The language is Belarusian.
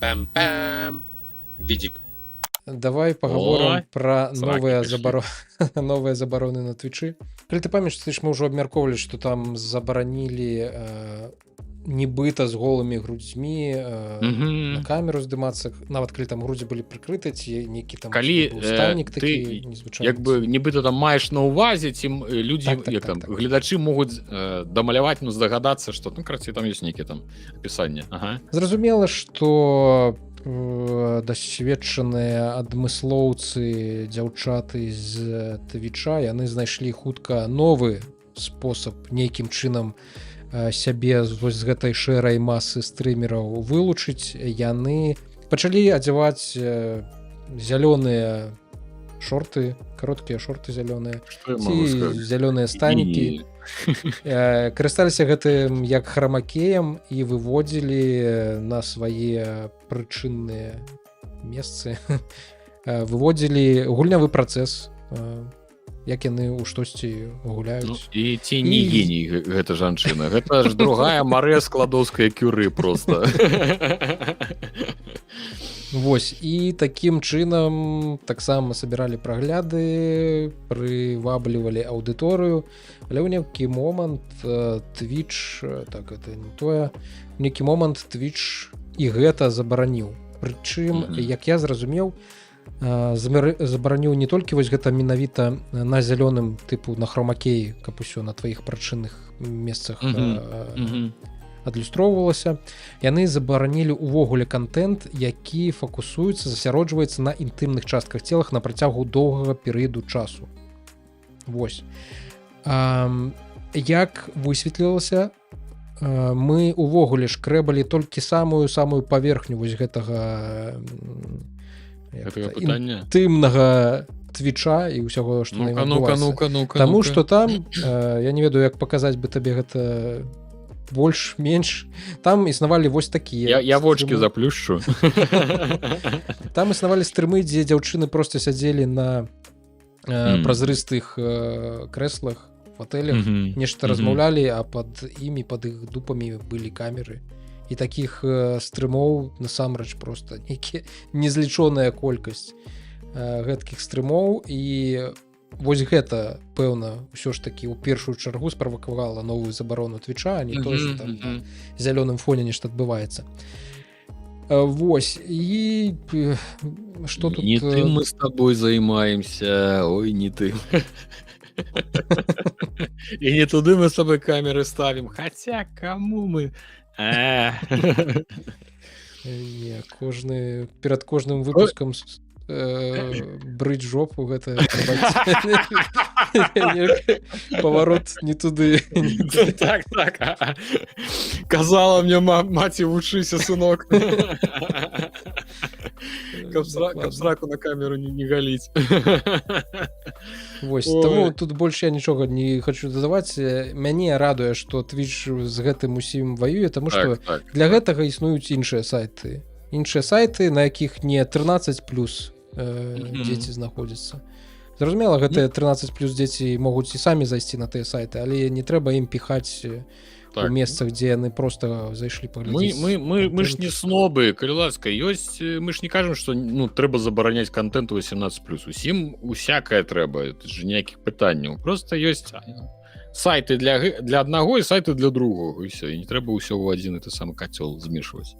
Пам-пам-пам. Відік. Давай поговорим про сракі новые забороны на Твичы. Калі ты памятаеш, мы ўжо абмяркоўвалі, што там забаранілі нібыта з голымі грудзьмі на камеру здымацца, нават калі там грудзі былі прыкрыты, ці нейкі там станік такі незвычайны. Як бы нібыта там маеш на ўвазе, ці людзі, гледачы могуць дамаляваць, ну здагадацца, што ну карацей там ёсць нейкі там апісанне. Зразумела, што дасведчаныя адмыслоўцы дзяўчаты з Твіча, яны знайшлі хутка новы спосаб нейкім чынам сябе з гэтай шэрай масы стрымераў вылучыць. Яны пачалі адзяваць зялёныя шорты, кароткія шорты зялёныя, ці зялёныя станікі. Карысталіся гэтым як храмакеем і выводзілі на свае прычынныя месцы, выводзілі гульнявы працэс, як яны ў штосьці гуляюць. І ці не геній гэта жанчына, гэта ж другая Марэ складоўская кюры просто. Вось, і такім чынам таксама сабіралі прагляды, прываблівалі аўдыторыю, але ў нейкі момант Twitch, так гэта не тое, у нейкі момант Twitch і гэта забараніў. Прычым, як я зразумеў, забараніў не толькі вось гэта менавіта на зялёным тыпу на хромакеі, каб усё на тваіх прычынных месцах адлюстроўвалася. Яны забаранілі ўвогуле контент, які фокусуецца, засяроджваецца на інтымных частках целах на працягу доўгага перыяду часу. Вось. Як высветлілася, мы увогуле шкрэбалі толькі самую паверхню вось гэтага інтымнага Твіча і ўсяго, што адбываецца. Таму што там, я не ведаю, як паказаць бы табе гэта больш-менш, там існавалі вось такія. Я вочки заплюшчу. Там існавалі стрымы, дзе дзяўчыны просто сядзелі на празрыстых крэслах, фатэлях, нешта размаўлялі, а пад імі, пад іх дупамі былі камеры. І такіх стрымоў насамрэч просто незлічоная колькасць гэткіх стрымоў. І вось гэта, пэўна, ўсё ж такі ў першую чаргу справакавала новую забарону Твіча, а не то, што там на зялёным фоне нешта адбываецца. Вось, і што тут... Не тым мы з табой займаемся, ой, не тым. І не туды мы з табой камеры ставім, хаця каму мы... Не, перад кожным выпускам брыць жопу, гэта паварот не туды. Так, казала мне маці, вучыся, сынок, каб сраку на камеру не галіць. Вось, таму тут больш я нічога не хочу дадаваць. Мяне радуе, што Twitch з гэтым усім ваюе, таму што для гэтага існуюць іншыя сайты, на якіх не 13+ дзеці знаходзяцца. Зразумела, гэтыя 13+ дзеці могуць і самі зайсці на тыя сайты, але не трэба ім піхаць у месцах, дзе яны просто зайшлі паглядзець. Мы ж не снобы, калі ласка, ёсць, мы ж не кажам, што трэба забараняць контент 18+. Усім усякае трэба, это ж ніякіх пытанняў. Просто ёсць сайты для аднаго і сайты для другога, і ўсё, і не трэба ўсё ў адзін і той самы кацёл змешваць.